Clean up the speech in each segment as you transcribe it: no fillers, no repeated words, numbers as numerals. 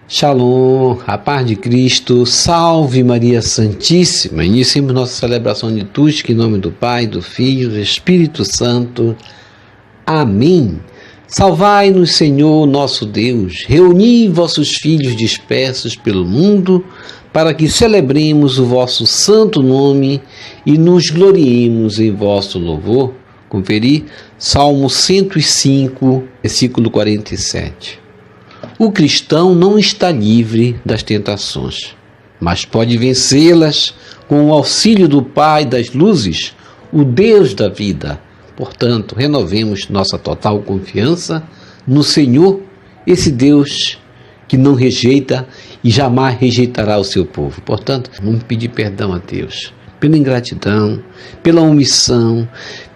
Shalom, a paz de Cristo, salve Maria Santíssima. Iniciemos nossa celebração litúrgica em nome do Pai, do Filho e do Espírito Santo. Amém. Salvai-nos, Senhor, nosso Deus, reuni vossos filhos dispersos pelo mundo, para que celebremos o vosso santo nome e nos gloriemos em vosso louvor. Conferir Salmo 105, versículo 47. O cristão não está livre das tentações, mas pode vencê-las com o auxílio do Pai das luzes, o Deus da vida. Portanto, renovemos nossa total confiança no Senhor, esse Deus que não rejeita e jamais rejeitará o seu povo. Portanto, vamos pedir perdão a Deus pela ingratidão, pela omissão,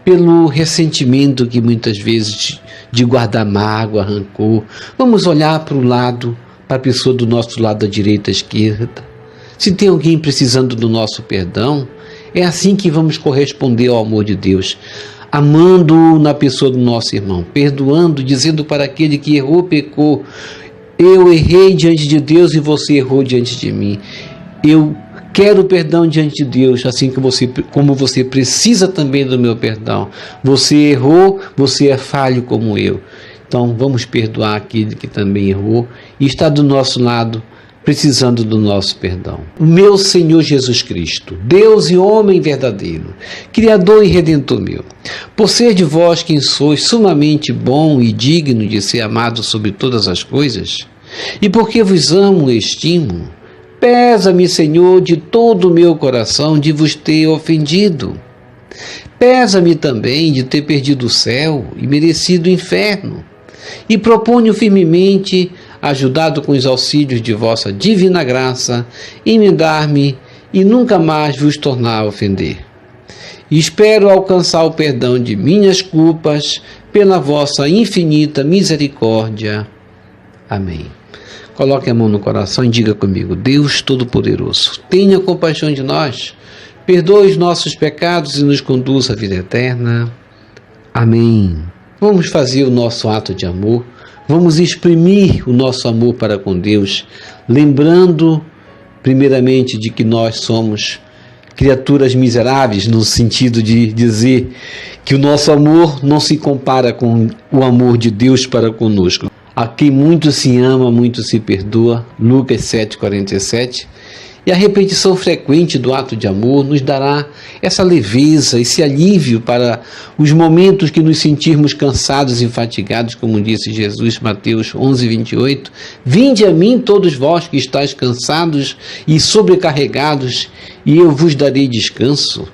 pelo ressentimento que muitas vezes de guardar mágoa, rancor. Vamos olhar para o lado, para a pessoa do nosso lado, da direita, à esquerda. Se tem alguém precisando do nosso perdão, é assim que vamos corresponder ao amor de Deus, amando na pessoa do nosso irmão, perdoando, dizendo para aquele que errou, pecou: eu errei diante de Deus e você errou diante de mim. Eu quero perdão diante de Deus, assim como você precisa também do meu perdão. Você errou, você é falho como eu. Então vamos perdoar aquele que também errou e está do nosso lado, precisando do nosso perdão. O meu Senhor Jesus Cristo, Deus e homem verdadeiro, Criador e Redentor meu, por ser de vós quem sois sumamente bom e digno de ser amado sobre todas as coisas, e porque vos amo e estimo, pesa-me, Senhor, de todo o meu coração de vos ter ofendido. Pesa-me também de ter perdido o céu e merecido o inferno. E proponho firmemente, ajudado com os auxílios de vossa divina graça, emendar-me e nunca mais vos tornar a ofender. E espero alcançar o perdão de minhas culpas pela vossa infinita misericórdia. Amém. Coloque a mão no coração e diga comigo: Deus Todo-Poderoso, tenha compaixão de nós, perdoe os nossos pecados e nos conduza à vida eterna. Amém. Vamos fazer o nosso ato de amor, vamos exprimir o nosso amor para com Deus, lembrando primeiramente de que nós somos criaturas miseráveis, no sentido de dizer que o nosso amor não se compara com o amor de Deus para conosco. A quem muito se ama, muito se perdoa, Lucas 7,47. E a repetição frequente do ato de amor nos dará essa leveza, esse alívio para os momentos que nos sentirmos cansados e fatigados, como disse Jesus, Mateus 11,28. Vinde a mim todos vós que estáis cansados e sobrecarregados, e eu vos darei descanso.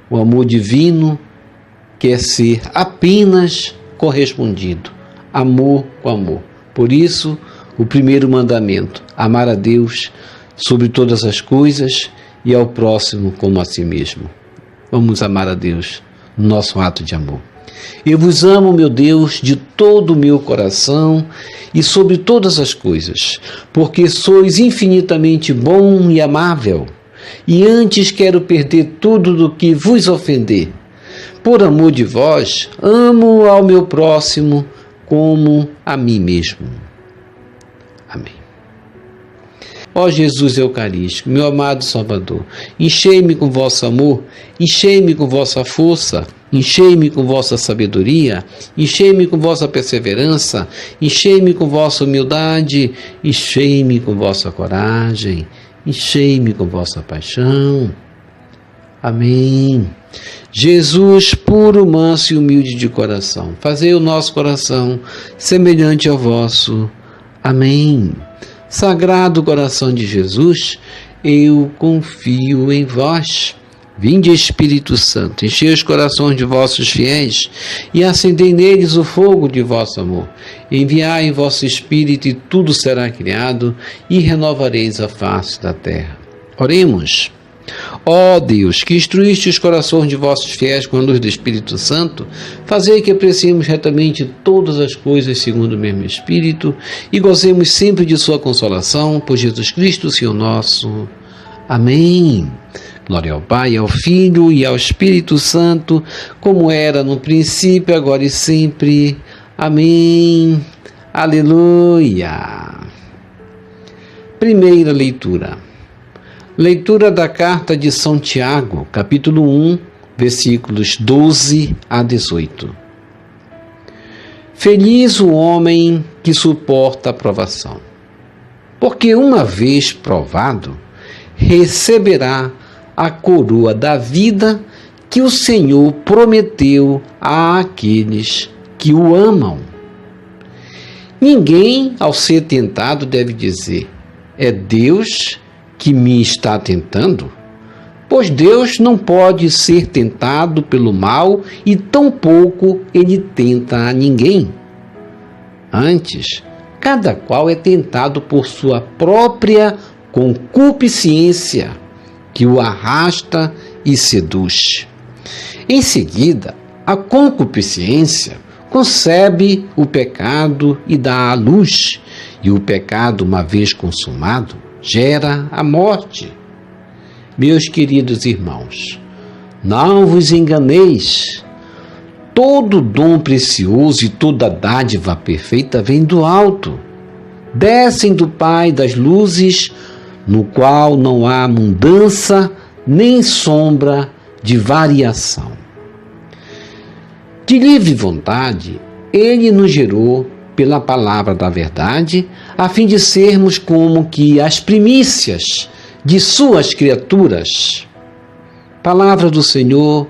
O amor divino quer ser apenas correspondido. Amor com amor. Por isso, o primeiro mandamento: amar a Deus sobre todas as coisas e ao próximo como a si mesmo. Vamos amar a Deus no nosso ato de amor. Eu vos amo, meu Deus, de todo o meu coração e sobre todas as coisas, porque sois infinitamente bom e amável, e antes quero perder tudo do que vos ofender. Por amor de vós, amo ao meu próximo como a mim mesmo. Amém. Ó Jesus Eucarístico, meu amado Salvador, enchei-me com vosso amor, enchei-me com vossa força, enchei-me com vossa sabedoria, enchei-me com vossa perseverança, enchei-me com vossa humildade, enchei-me com vossa coragem, enchei-me com vossa paixão. Amém. Jesus, puro, manso e humilde de coração, fazei o nosso coração semelhante ao vosso. Amém. Sagrado coração de Jesus, eu confio em vós. Vinde, Espírito Santo, enchei os corações de vossos fiéis e acendei neles o fogo de vosso amor. Enviai vosso Espírito e tudo será criado e renovareis a face da terra. Oremos. Ó Deus, que instruíste os corações de vossos fiéis com a luz do Espírito Santo, fazei que apreciemos retamente todas as coisas segundo o mesmo Espírito e gozemos sempre de sua consolação, por Jesus Cristo, Senhor nosso. Amém. Glória ao Pai, ao Filho e ao Espírito Santo, como era no princípio, agora e sempre. Amém. Aleluia. Primeira leitura. Leitura da carta de São Tiago, capítulo 1, versículos 12 a 18. Feliz o homem que suporta a provação, porque uma vez provado, receberá a coroa da vida que o Senhor prometeu àqueles que o amam. Ninguém, ao ser tentado, deve dizer: é Deus que me está tentando? Pois Deus não pode ser tentado pelo mal e tampouco ele tenta a ninguém. Antes, cada qual é tentado por sua própria concupiscência, que o arrasta e seduz. Em seguida, a concupiscência concebe o pecado e dá à luz, e o pecado, uma vez consumado, gera a morte. Meus queridos irmãos, não vos enganeis. Todo dom precioso e toda dádiva perfeita vem do alto, descem do Pai das luzes, no qual não há mudança nem sombra de variação. De livre vontade, Ele nos gerou pela palavra da verdade, a fim de sermos como que as primícias de suas criaturas. Palavra do Senhor,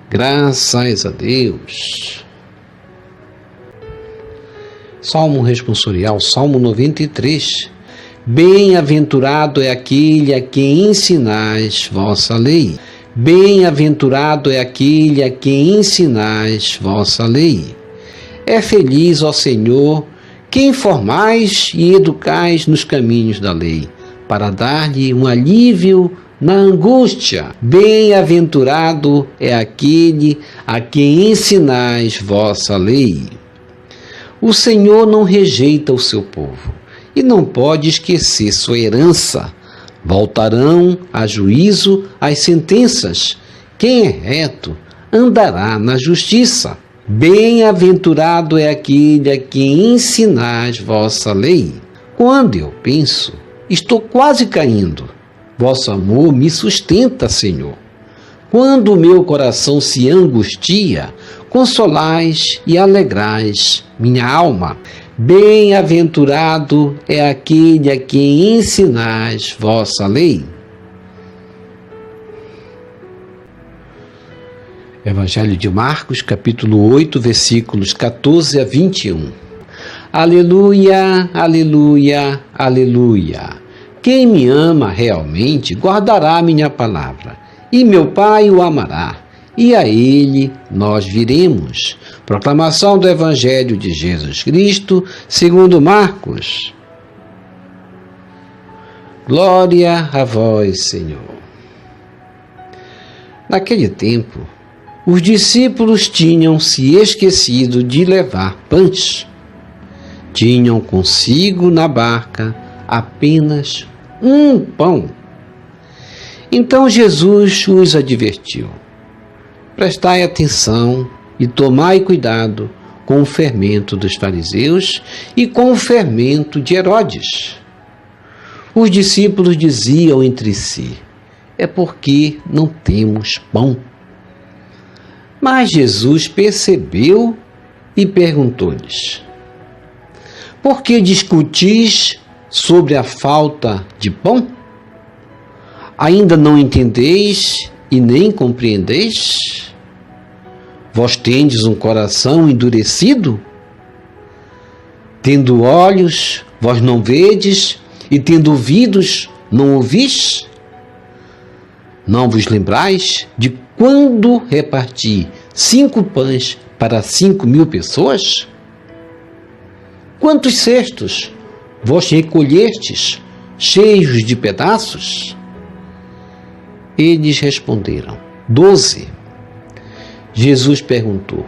graças a Deus. Salmo responsorial, Salmo 93. Bem-aventurado é aquele a quem ensinais vossa lei. Bem-aventurado é aquele a quem ensinais vossa lei. É feliz, ó Senhor, quem formais e educais nos caminhos da lei, para dar-lhe um alívio na angústia. Bem-aventurado é aquele a quem ensinais vossa lei. O Senhor não rejeita o seu povo e não pode esquecer sua herança. Voltarão a juízo as sentenças. Quem é reto andará na justiça. Bem-aventurado é aquele a quem ensinais vossa lei. Quando eu penso, estou quase caindo. Vosso amor me sustenta, Senhor. Quando o meu coração se angustia, consolais e alegrais minha alma. Bem-aventurado é aquele a quem ensinais vossa lei. Evangelho de Marcos, capítulo 8, versículos 14 a 21. Aleluia, aleluia, aleluia. Quem me ama realmente guardará minha palavra, e meu Pai o amará, e a ele nós viremos. Proclamação do Evangelho de Jesus Cristo, segundo Marcos. Glória a vós, Senhor. Naquele tempo, os discípulos tinham se esquecido de levar pães. Tinham consigo na barca apenas um pão. Então Jesus os advertiu: prestai atenção e tomai cuidado com o fermento dos fariseus e com o fermento de Herodes. Os discípulos diziam entre si: é porque não temos pão. Mas Jesus percebeu e perguntou-lhes: por que discutis sobre a falta de pão? Ainda não entendeis e nem compreendeis? Vós tendes um coração endurecido? Tendo olhos, vós não vedes, e tendo ouvidos, não ouvis? Não vos lembrais de quando reparti 5 pães para 5.000 pessoas? Quantos cestos vós recolhestes, cheios de pedaços? Eles responderam: 12. Jesus perguntou: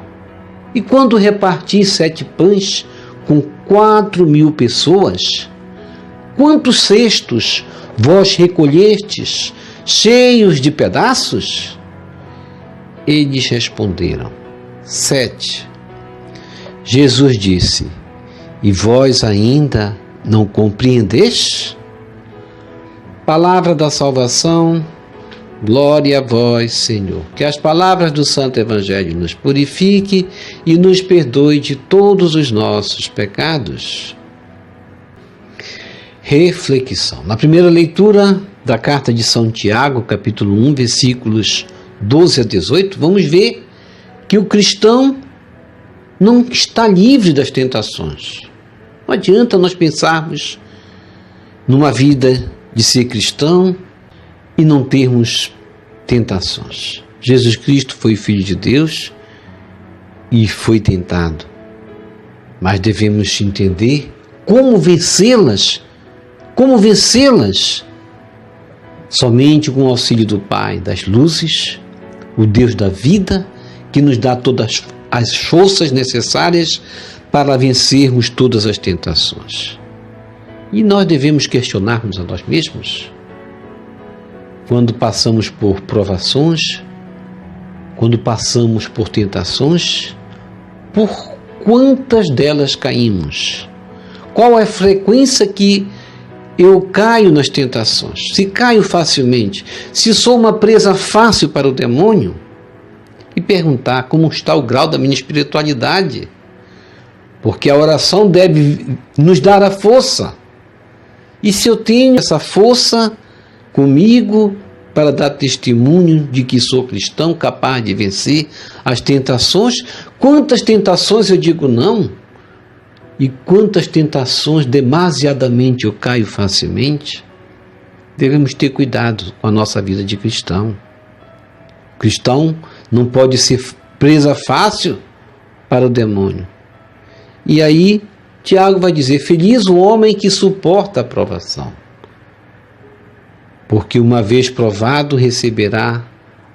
e quando reparti 7 pães com 4.000 pessoas, quantos cestos vós recolhestes, cheios de pedaços? Eles responderam: 7. Jesus disse: e vós ainda Não compreendes? Palavra da salvação, glória a vós, Senhor. Que as palavras do Santo Evangelho nos purifique e nos perdoe de todos os nossos pecados. Reflexão. Na primeira leitura da carta de São Tiago, capítulo 1, versículos 12 a 18, vamos ver que o cristão não está livre das tentações. Não adianta nós pensarmos numa vida de ser cristão e não termos tentações. Jesus Cristo foi Filho de Deus e foi tentado. Mas devemos entender como vencê-las. Como vencê-las? Somente com o auxílio do Pai das luzes, o Deus da vida, que nos dá todas as forças necessárias para vencermos todas as tentações. E nós devemos questionarmos a nós mesmos. Quando passamos por provações, quando passamos por tentações, por quantas delas caímos? Qual é a frequência que eu caio nas tentações? Se caio facilmente, se sou uma presa fácil para o demônio, e perguntar como está o grau da minha espiritualidade, porque a oração deve nos dar a força. E se eu tenho essa força comigo para dar testemunho de que sou cristão, capaz de vencer as tentações, quantas tentações eu digo não? E quantas tentações demasiadamente eu caio facilmente? Devemos ter cuidado com a nossa vida de cristão. O cristão não pode ser presa fácil para o demônio. E aí, Tiago vai dizer, feliz o homem que suporta a provação, porque uma vez provado receberá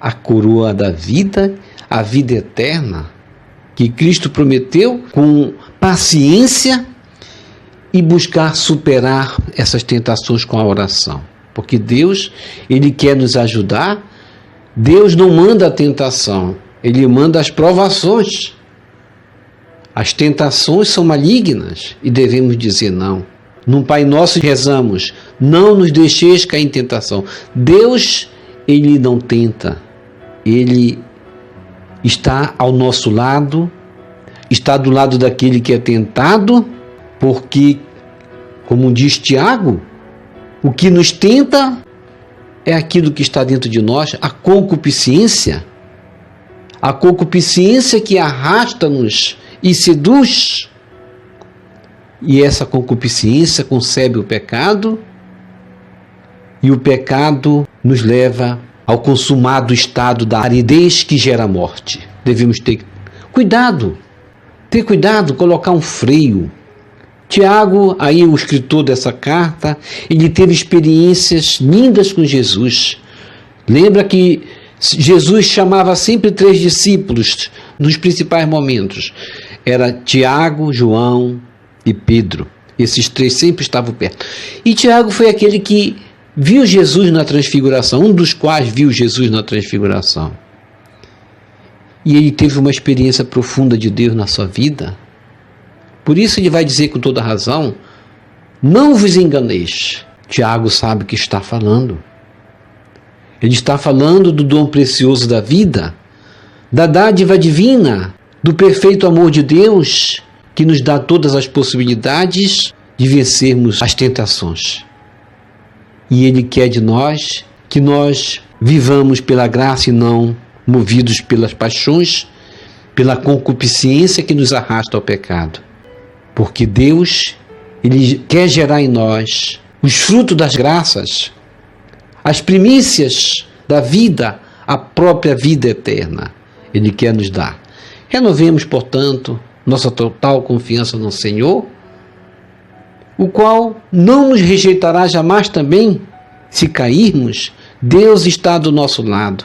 a coroa da vida, a vida eterna, que Cristo prometeu com paciência e buscar superar essas tentações com a oração. Porque Deus, Ele quer nos ajudar. Deus não manda a tentação, Ele manda as provações. As tentações são malignas e devemos dizer não. No Pai Nosso rezamos, não nos deixeis cair em tentação. Deus, Ele não tenta, Ele está ao nosso lado, está do lado daquele que é tentado, porque, como diz Tiago, o que nos tenta é aquilo que está dentro de nós, a concupiscência que arrasta-nos e seduz. E essa concupiscência concebe o pecado, e o pecado nos leva ao consumado estado da aridez que gera morte. Devemos ter cuidado, colocar um freio. Tiago, aí o escritor dessa carta, ele teve experiências lindas com Jesus. Lembra que Jesus chamava sempre 3 discípulos nos principais momentos. Era Tiago, João e Pedro. Esses 3 sempre estavam perto. E Tiago foi aquele que viu Jesus na transfiguração, um dos quais viu Jesus na transfiguração. E ele teve uma experiência profunda de Deus na sua vida. Por isso ele vai dizer com toda razão, não vos enganeis. Tiago sabe o que está falando. Ele está falando do dom precioso da vida, da dádiva divina, do perfeito amor de Deus, que nos dá todas as possibilidades de vencermos as tentações. E Ele quer de nós que nós vivamos pela graça e não movidos pelas paixões, pela concupiscência que nos arrasta ao pecado. Porque Deus, Ele quer gerar em nós os frutos das graças, as primícias da vida, a própria vida eterna. Ele quer nos dar. Renovemos, portanto, nossa total confiança no Senhor, o qual não nos rejeitará jamais também. Se cairmos, Deus está do nosso lado.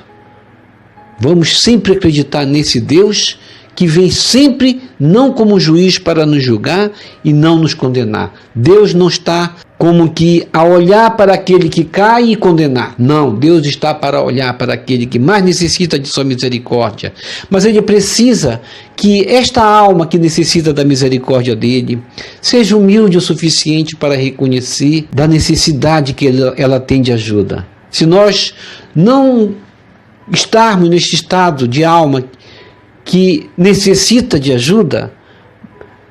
Vamos sempre acreditar nesse Deus que vem sempre não como juiz para nos julgar e não nos condenar. Deus não está como que a olhar para aquele que cai e condenar. Não, Deus está para olhar para aquele que mais necessita de sua misericórdia. Mas ele precisa que esta alma que necessita da misericórdia dele seja humilde o suficiente para reconhecer da necessidade que ela tem de ajuda. Se nós não estarmos neste estado de alma que necessita de ajuda,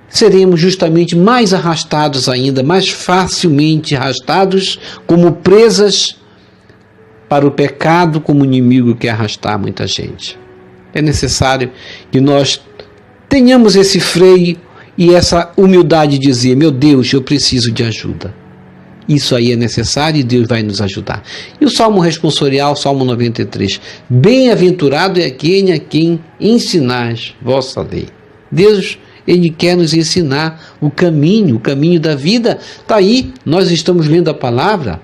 seremos justamente mais arrastados ainda, mais facilmente arrastados como presas para o pecado, como inimigo que arrastar muita gente. É necessário que nós tenhamos esse freio e essa humildade de dizer: meu Deus, eu preciso de ajuda. Isso aí é necessário e Deus vai nos ajudar. E o Salmo responsorial, Salmo 93. Bem-aventurado é aquele a quem ensinais vossa lei. Deus, Ele quer nos ensinar o caminho da vida. Está aí, nós estamos lendo a palavra.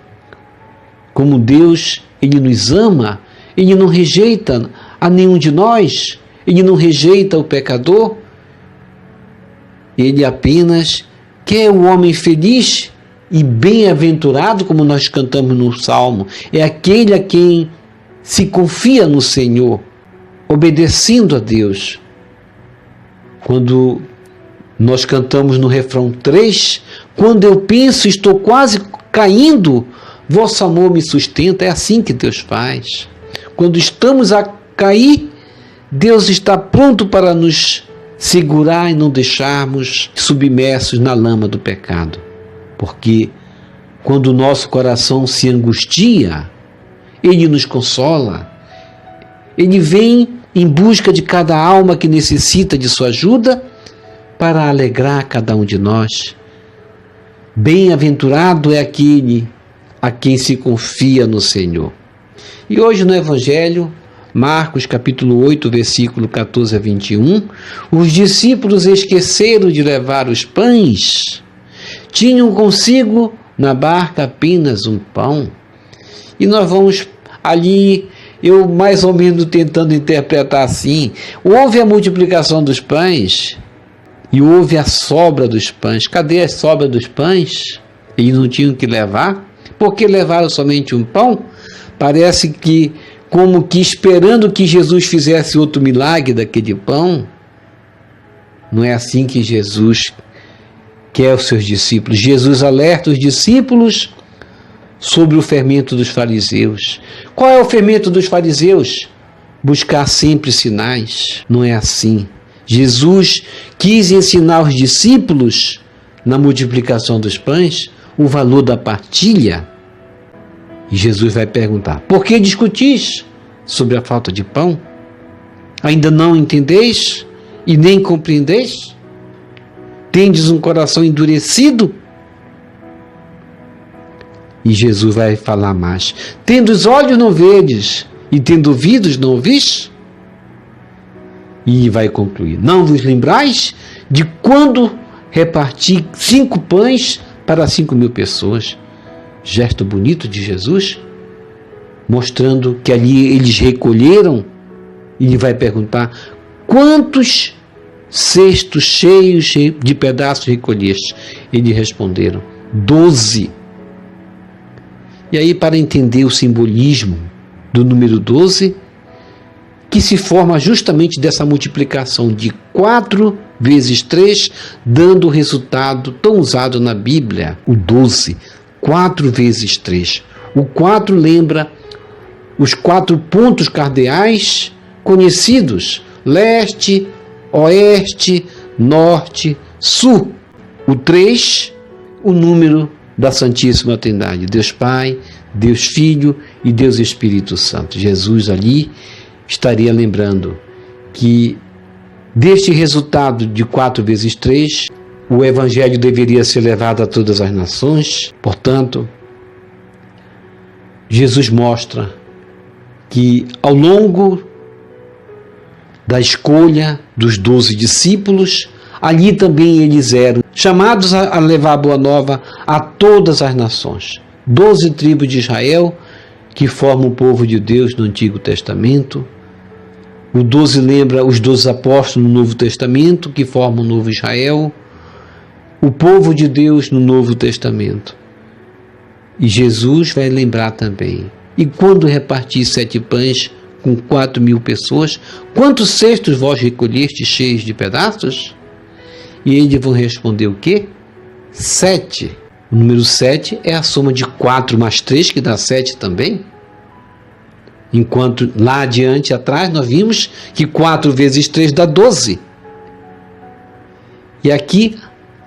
Como Deus, Ele nos ama, Ele não rejeita a nenhum de nós, Ele não rejeita o pecador, Ele apenas quer o homem feliz e bem-aventurado, como nós cantamos no Salmo, é aquele a quem se confia no Senhor, obedecendo a Deus. Quando nós cantamos no refrão 3, quando eu penso, estou quase caindo, vosso amor me sustenta. É assim que Deus faz. Quando estamos a cair, Deus está pronto para nos segurar e não deixarmos submersos na lama do pecado. Porque quando o nosso coração se angustia, Ele nos consola. Ele vem em busca de cada alma que necessita de sua ajuda para alegrar cada um de nós. Bem-aventurado é aquele a quem se confia no Senhor. E hoje no Evangelho, Marcos capítulo 8, versículo 14 a 21, os discípulos esqueceram de levar os pães. Tinham consigo na barca apenas um pão. E nós vamos ali, eu mais ou menos tentando interpretar assim: houve a multiplicação dos pães e houve a sobra dos pães. Cadê a sobra dos pães? Eles não tinham que levar? Porque levaram somente um pão? Parece que como que esperando que Jesus fizesse outro milagre daquele pão. Não é assim que Jesus quer os seus discípulos. Jesus alerta os discípulos sobre o fermento dos fariseus. Qual é o fermento dos fariseus? Buscar sempre sinais. Não é assim. Jesus quis ensinar aos discípulos, na multiplicação dos pães, o valor da partilha. E Jesus vai perguntar: por que discutis sobre a falta de pão? Ainda não entendeis e nem compreendeis? Tendes um coração endurecido? E Jesus vai falar mais: tendo os olhos não vedes, e tendo ouvidos não ouvis? E vai concluir: não vos lembrais de quando reparti 5 pães para 5.000 pessoas? Gesto bonito de Jesus, mostrando que ali eles recolheram. E ele vai perguntar: quantos cestos cheios de pedaços recolheste? Eles responderam: 12. E aí, para entender o simbolismo do número 12, que se forma justamente dessa multiplicação de 4 vezes 3, dando o resultado tão usado na Bíblia, o 12, 4 vezes 3. O 4 lembra os 4 pontos cardeais conhecidos: leste, oeste, norte, sul. O 3, o número da Santíssima Trindade, Deus Pai, Deus Filho e Deus Espírito Santo. Jesus ali estaria lembrando que deste resultado de 4 vezes 3, o Evangelho deveria ser levado a todas as nações. Portanto, Jesus mostra que ao longo da escolha dos 12 discípulos, ali também eles eram chamados a levar a boa nova a todas as nações. 12 tribos de Israel, que formam o povo de Deus no Antigo Testamento, O 12 lembra os 12 apóstolos no Novo Testamento, que formam o novo Israel, o povo de Deus no Novo Testamento. E Jesus vai lembrar também. E quando reparti 7 pães com 4.000 pessoas, quantos cestos vós recolheste cheios de pedaços? E eles vão responder o quê? 7. O número 7 é a soma de 4 mais 3, que dá 7 também. Enquanto lá adiante, atrás, nós vimos que 4 vezes 3 dá 12. E aqui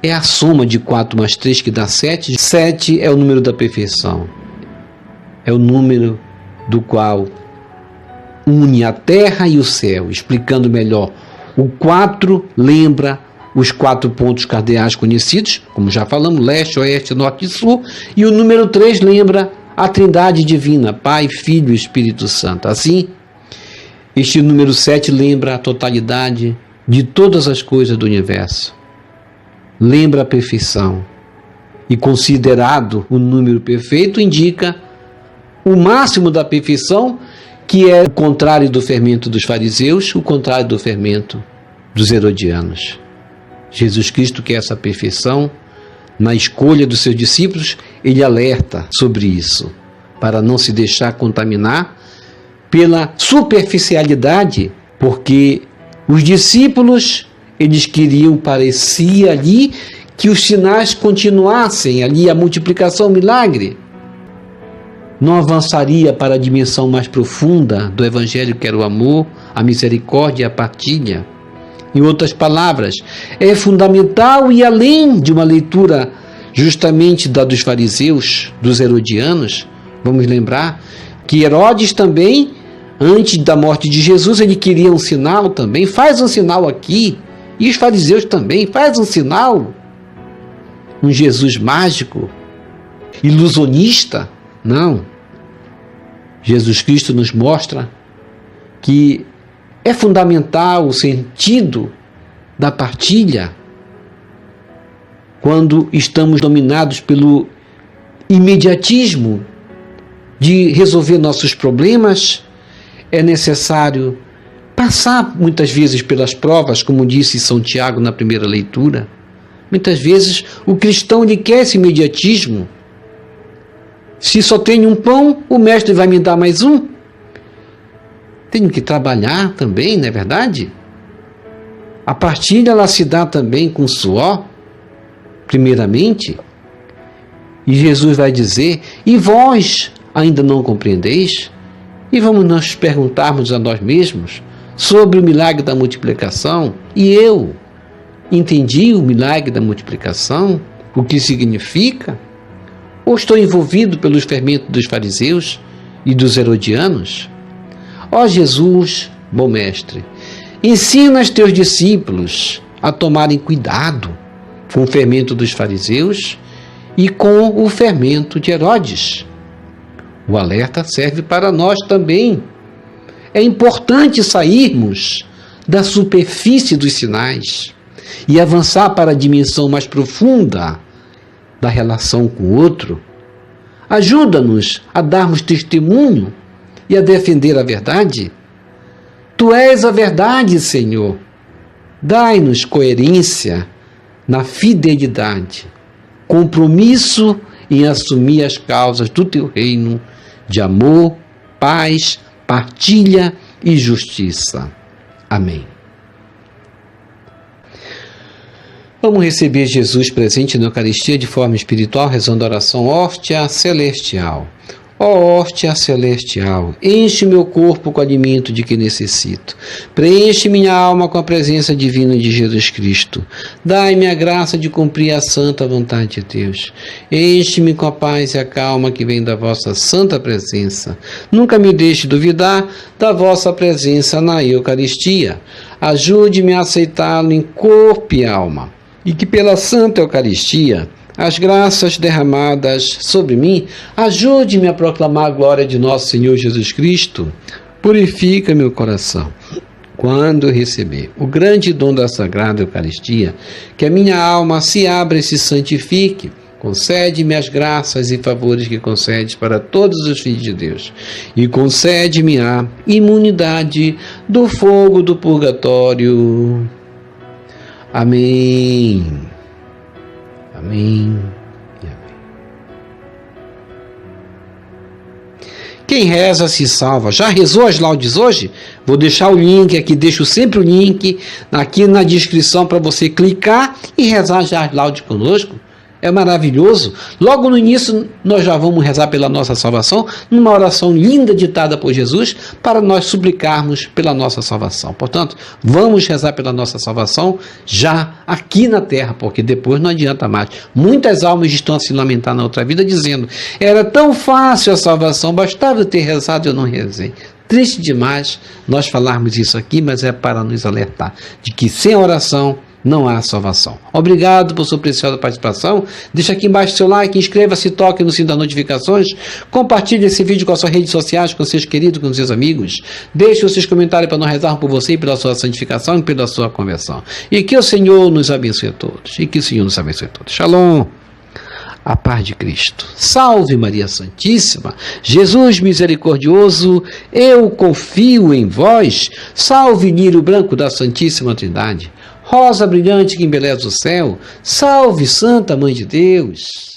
é a soma de 4 mais 3, que dá 7. 7 é o número da perfeição. É o número do qual une a terra e o céu. Explicando melhor, o 4 lembra os 4 pontos cardeais conhecidos, como já falamos, leste, oeste, norte e sul. E o número 3 lembra a Trindade Divina, Pai, Filho e Espírito Santo. Assim, este número 7 lembra a totalidade de todas as coisas do universo. Lembra a perfeição. E considerado o número perfeito, indica o máximo da perfeição, que é o contrário do fermento dos fariseus, o contrário do fermento dos herodianos. Jesus Cristo quer essa perfeição. Na escolha dos seus discípulos, ele alerta sobre isso, para não se deixar contaminar pela superficialidade, porque os discípulos, eles queriam, parecia ali, que os sinais continuassem ali, a multiplicação, o milagre. Não avançaria para a dimensão mais profunda do Evangelho, que era o amor, a misericórdia e a partilha. Em outras palavras, é fundamental ir além de uma leitura justamente da dos fariseus, dos herodianos. Vamos lembrar que Herodes também, antes da morte de Jesus, ele queria um sinal também. Faz um sinal aqui. E os fariseus também, faz um sinal. Um Jesus mágico, ilusionista. Não. Jesus Cristo nos mostra que é fundamental o sentido da partilha quando estamos dominados pelo imediatismo de resolver nossos problemas. É necessário passar muitas vezes pelas provas, como disse São Tiago na primeira leitura. Muitas vezes o cristão ele quer esse imediatismo. Se só tenho um pão, o mestre vai me dar mais um. Tenho que trabalhar também, não é verdade? A partilha ela se dá também com suor, primeiramente. E Jesus vai dizer, e vós ainda não compreendeis? E vamos nos perguntarmos a nós mesmos sobre o milagre da multiplicação. E eu entendi o milagre da multiplicação? O que significa? Ou estou envolvido pelos fermentos dos fariseus e dos herodianos? Ó Jesus, bom mestre, ensina os teus discípulos a tomarem cuidado com o fermento dos fariseus e com o fermento de Herodes. O alerta serve para nós também. É importante sairmos da superfície dos sinais e avançar para a dimensão mais profunda da relação com o outro. Ajuda-nos a darmos testemunho e a defender a verdade. Tu és a verdade, Senhor. Dai-nos coerência na fidelidade, compromisso em assumir as causas do teu reino de amor, paz, partilha e justiça. Amém. Vamos receber Jesus presente na Eucaristia de forma espiritual, rezando a oração Hóstia Celestial. Ó hóstia celestial, enche meu corpo com o alimento de que necessito. Preenche minha alma com a presença divina de Jesus Cristo. Dai-me a graça de cumprir a santa vontade de Deus. Enche-me com a paz e a calma que vem da vossa santa presença. Nunca me deixe duvidar da vossa presença na Eucaristia. Ajude-me a aceitá-lo em corpo e alma. E que pela Santa Eucaristia as graças derramadas sobre mim, ajude-me a proclamar a glória de nosso Senhor Jesus Cristo. Purifica meu coração. Quando eu receber o grande dom da Sagrada Eucaristia, que a minha alma se abra e se santifique, Concede-me as graças e favores que concedes para todos os filhos de Deus. E concede-me a imunidade do fogo do purgatório. Amém. Amém. E amém. Quem reza se salva. Já rezou as laudes hoje? Vou deixar o link aqui, deixo sempre o link aqui na descrição para você clicar e rezar já as laudes conosco. É maravilhoso. Logo no início, nós já vamos rezar pela nossa salvação, numa oração linda ditada por Jesus, para nós suplicarmos pela nossa salvação. Portanto, vamos rezar pela nossa salvação já aqui na terra, porque depois não adianta mais. Muitas almas estão a se lamentar na outra vida, dizendo: era tão fácil a salvação, bastava eu ter rezado e eu não rezei. Triste demais nós falarmos isso aqui, mas é para nos alertar de que sem oração não há salvação. Obrigado por sua preciosa participação. Deixa aqui embaixo seu like, inscreva-se, toque no sino das notificações, compartilhe esse vídeo com as suas redes sociais, com seus queridos, com seus amigos. Deixe os seus comentários para nós rezarmos por você e pela sua santificação e pela sua conversão. E que o Senhor nos abençoe a todos. E que o Senhor nos abençoe a todos. Shalom. A paz de Cristo. Salve Maria Santíssima. Jesus misericordioso, eu confio em vós. Salve Lírio branco da Santíssima Trindade. Rosa brilhante que embeleza o céu, salve Santa Mãe de Deus.